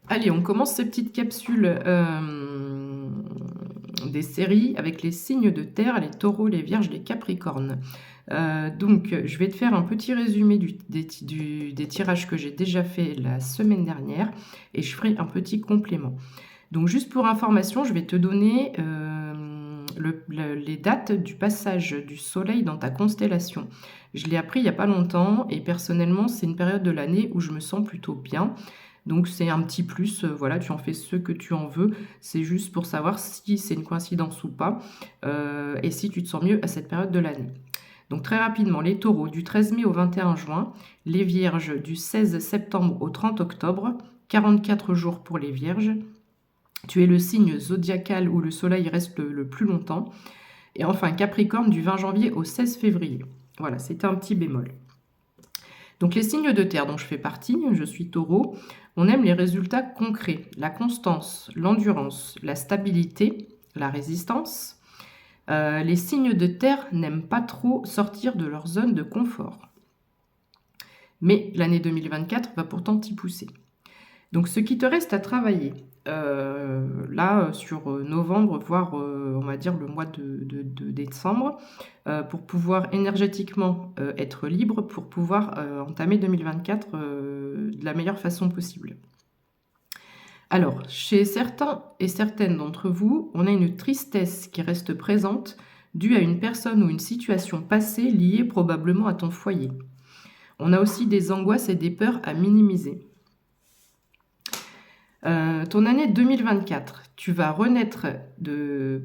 Allez, on commence ces petites capsules des séries avec les signes de terre, les taureaux, les vierges, les capricornes. Donc, je vais te faire un petit résumé des tirages que j'ai déjà fait la semaine dernière et je ferai un petit complément. Donc, juste pour information, je vais te donner les dates du passage du soleil dans ta constellation. Je l'ai appris il n'y a pas longtemps et personnellement, c'est une période de l'année où je me sens plutôt bien. Donc c'est un petit plus, voilà, tu en fais ce que tu en veux. C'est juste pour savoir si c'est une coïncidence ou pas, et si tu te sens mieux à cette période de l'année. Donc très rapidement, les taureaux du 13 mai au 21 juin, les vierges du 16 septembre au 30 octobre, 44 jours pour les vierges. Tu es le signe zodiacal où le soleil reste le plus longtemps. Et enfin, Capricorne du 20 janvier au 16 février. Voilà, c'était un petit bémol. Donc les signes de terre dont je fais partie, je suis taureau, on aime les résultats concrets, la constance, l'endurance, la stabilité, la résistance. Les signes de terre n'aiment pas trop sortir de leur zone de confort. Mais l'année 2024 va pourtant t'y pousser. Donc ce qui te reste à travailler, là sur novembre, voire on va dire le mois de décembre, pour pouvoir énergétiquement être libre, pour pouvoir entamer 2024 de la meilleure façon possible. Alors, chez certains et certaines d'entre vous, on a une tristesse qui reste présente due à une personne ou une situation passée liée probablement à ton foyer. On a aussi des angoisses et des peurs à minimiser. Ton année 2024, tu vas renaître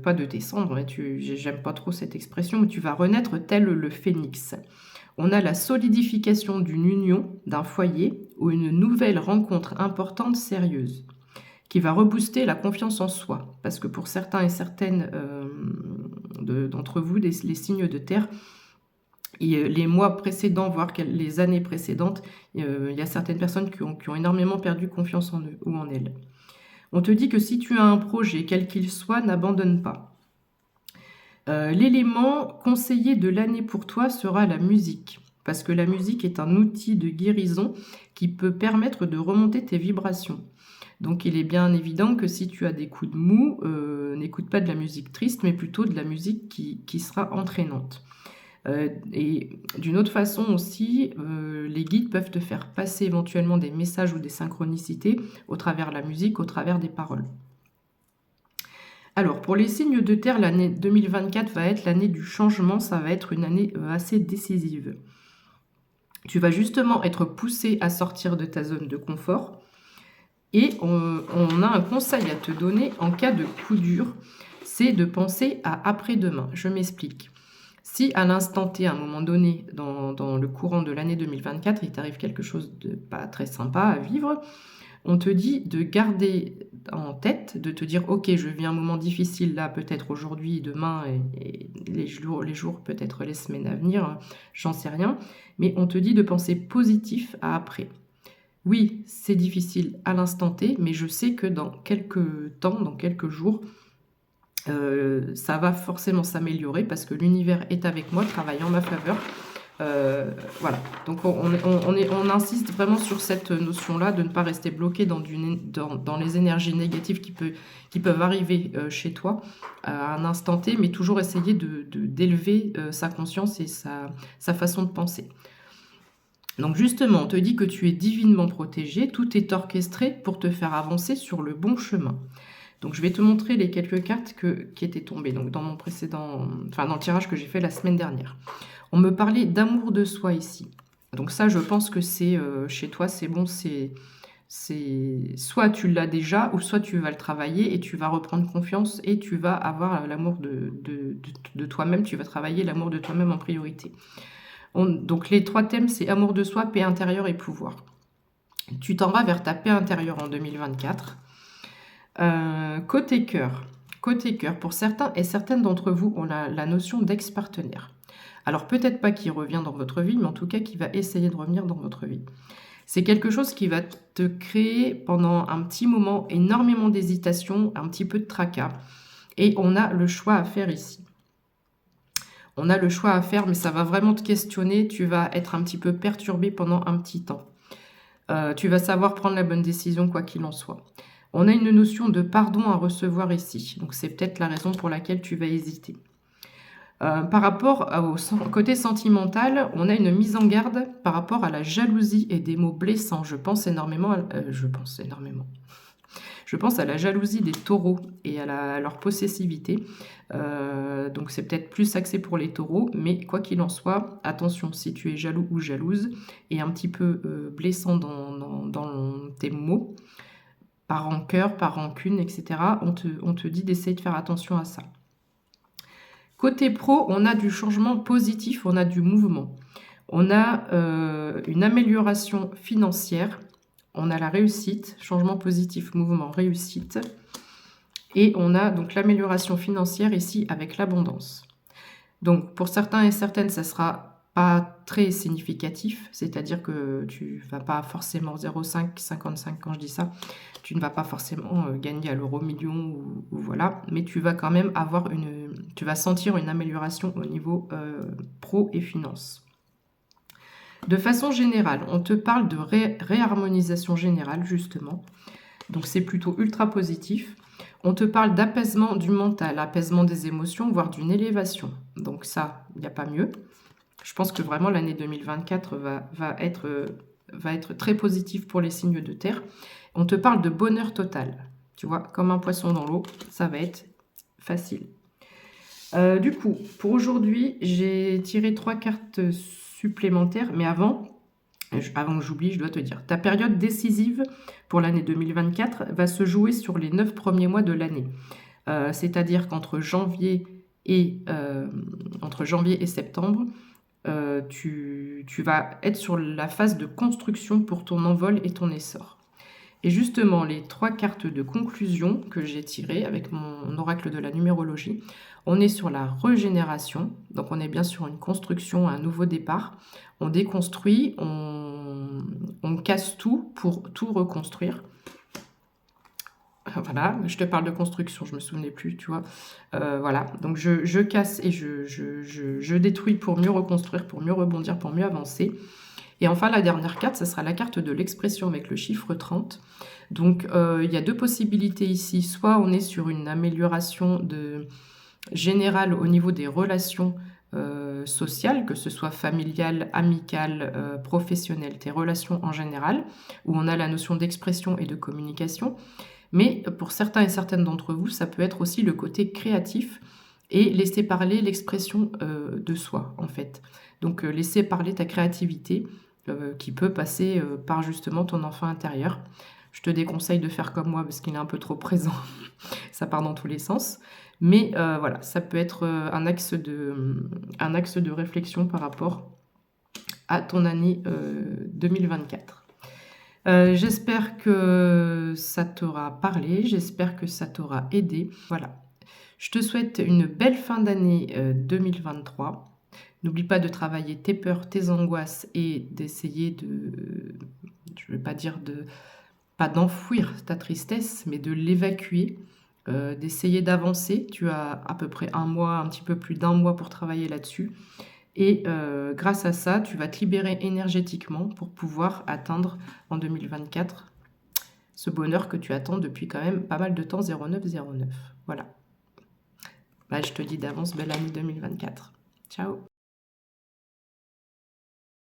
pas de tes cendres, hein, j'aime pas trop cette expression, mais tu vas renaître tel le phénix. On a la solidification d'une union, d'un foyer ou une nouvelle rencontre importante, sérieuse, qui va rebooster la confiance en soi. Parce que pour certains et certaines d'entre vous, les signes de terre, les mois précédents, voire les années précédentes, il y a certaines personnes qui ont énormément perdu confiance en eux ou en elles. On te dit que si tu as un projet, quel qu'il soit, n'abandonne pas. L'élément conseillé de l'année pour toi sera la musique, parce que la musique est un outil de guérison qui peut permettre de remonter tes vibrations. Donc il est bien évident que si tu as des coups de mou, n'écoute pas de la musique triste, mais plutôt de la musique qui sera entraînante. Et d'une autre façon aussi, les guides peuvent te faire passer éventuellement des messages ou des synchronicités au travers de la musique, au travers des paroles. Alors, pour les signes de terre, l'année 2024 va être l'année du changement, ça va être une année assez décisive. Tu vas justement être poussé à sortir de ta zone de confort et on a un conseil à te donner en cas de coup dur, c'est de penser à après-demain. Je m'explique. Si à l'instant T, à un moment donné, dans le courant de l'année 2024, il t'arrive quelque chose de pas très sympa à vivre, on te dit de garder en tête, de te dire « Ok, je vis un moment difficile là, peut-être aujourd'hui, demain et les jours, peut-être les semaines à venir, j'en sais rien. » Mais on te dit de penser positif à après. Oui, c'est difficile à l'instant T, mais je sais que dans quelques temps, dans quelques jours, ça va forcément s'améliorer parce que l'univers est avec moi, travaille en ma faveur. Voilà, donc on insiste vraiment sur cette notion-là de ne pas rester bloqué dans les énergies négatives qui peuvent arriver chez toi à un instant T, mais toujours essayer d'élever sa conscience et sa façon de penser. Donc justement, on te dit que tu es divinement protégé, tout est orchestré pour te faire avancer sur le bon chemin. Donc je vais te montrer les quelques cartes qui étaient tombées donc dans le tirage que j'ai fait la semaine dernière. On me parlait d'amour de soi ici. Donc ça, je pense que c'est chez toi, c'est bon, c'est soit tu l'as déjà, ou soit tu vas le travailler et tu vas reprendre confiance et tu vas avoir l'amour de toi-même, tu vas travailler l'amour de toi-même en priorité. Donc les 3 thèmes, c'est amour de soi, paix intérieure et pouvoir. Tu t'en vas vers ta paix intérieure en 2024. Côté cœur, pour certains et certaines d'entre vous, on a la notion d'ex-partenaire. Alors peut-être pas qui revient dans votre vie, mais en tout cas qui va essayer de revenir dans votre vie. C'est quelque chose qui va te créer pendant un petit moment énormément d'hésitation, un petit peu de tracas. Et on a le choix à faire ici. On a le choix à faire, mais ça va vraiment te questionner. Tu vas être un petit peu perturbé pendant un petit temps. Tu vas savoir prendre la bonne décision quoi qu'il en soit. On a une notion de pardon à recevoir ici, donc c'est peut-être la raison pour laquelle tu vas hésiter. Par rapport au côté sentimental, on a une mise en garde par rapport à la jalousie et des mots blessants. Je pense énormément à la jalousie des taureaux et à leur possessivité. Donc c'est peut-être plus axé pour les taureaux, mais quoi qu'il en soit, attention, si tu es jaloux ou jalouse et un petit peu blessant dans tes mots, par rancœur, par rancune, etc., on te dit d'essayer de faire attention à ça. Côté pro, on a du changement positif, on a du mouvement. On a une amélioration financière, on a la réussite, changement positif, mouvement, réussite. Et on a donc l'amélioration financière ici avec l'abondance. Donc pour certains et certaines, ça sera pas très significatif, c'est-à-dire que tu vas pas forcément 0,5, quand je dis ça, tu ne vas pas forcément gagner à l'euro million ou voilà, mais tu vas quand même tu vas sentir une amélioration au niveau pro et finance. De façon générale, on te parle de réharmonisation générale justement, donc c'est plutôt ultra positif. On te parle d'apaisement du mental, apaisement des émotions, voire d'une élévation. Donc ça, il n'y a pas mieux. Je pense que vraiment l'année 2024 va être très positive pour les signes de terre. On te parle de bonheur total. Tu vois, comme un poisson dans l'eau, ça va être facile. Du coup, pour aujourd'hui, j'ai tiré 3 cartes supplémentaires, mais avant que j'oublie, je dois te dire, ta période décisive pour l'année 2024 va se jouer sur les 9 premiers mois de l'année. C'est-à-dire qu'entre janvier et septembre, tu vas être sur la phase de construction pour ton envol et ton essor. Et justement, les 3 cartes de conclusion que j'ai tirées avec mon oracle de la numérologie, on est sur la régénération, donc on est bien sur une construction, un nouveau départ. On déconstruit, on casse tout pour tout reconstruire. Voilà, je te parle de construction, je me souvenais plus, tu vois. Voilà, donc je casse et je détruis pour mieux reconstruire, pour mieux rebondir, pour mieux avancer. Et enfin, la dernière carte, ça sera la carte de l'expression avec le chiffre 30. Donc, il y a 2 possibilités ici. Soit on est sur une amélioration générale au niveau des relations sociales, que ce soit familiales, amicales, professionnelles, tes relations en général, où on a la notion d'expression et de communication. Mais pour certains et certaines d'entre vous, ça peut être aussi le côté créatif et laisser parler l'expression de soi, en fait. Donc, laisser parler ta créativité qui peut passer par justement ton enfant intérieur. Je te déconseille de faire comme moi parce qu'il est un peu trop présent. Ça part dans tous les sens. Mais voilà, ça peut être un axe de réflexion par rapport à ton année 2024. J'espère que ça t'aura parlé, j'espère que ça t'aura aidé. Voilà. Je te souhaite une belle fin d'année 2023. N'oublie pas de travailler tes peurs, tes angoisses et d'essayer je ne vais pas dire pas d'enfouir ta tristesse, mais de l'évacuer, d'essayer d'avancer. Tu as à peu près un mois, un petit peu plus d'1 mois pour travailler là-dessus. Et grâce à ça, tu vas te libérer énergétiquement pour pouvoir atteindre en 2024 ce bonheur que tu attends depuis quand même pas mal de temps, 0909. Voilà. Bah, je te dis d'avance, belle année 2024. Ciao.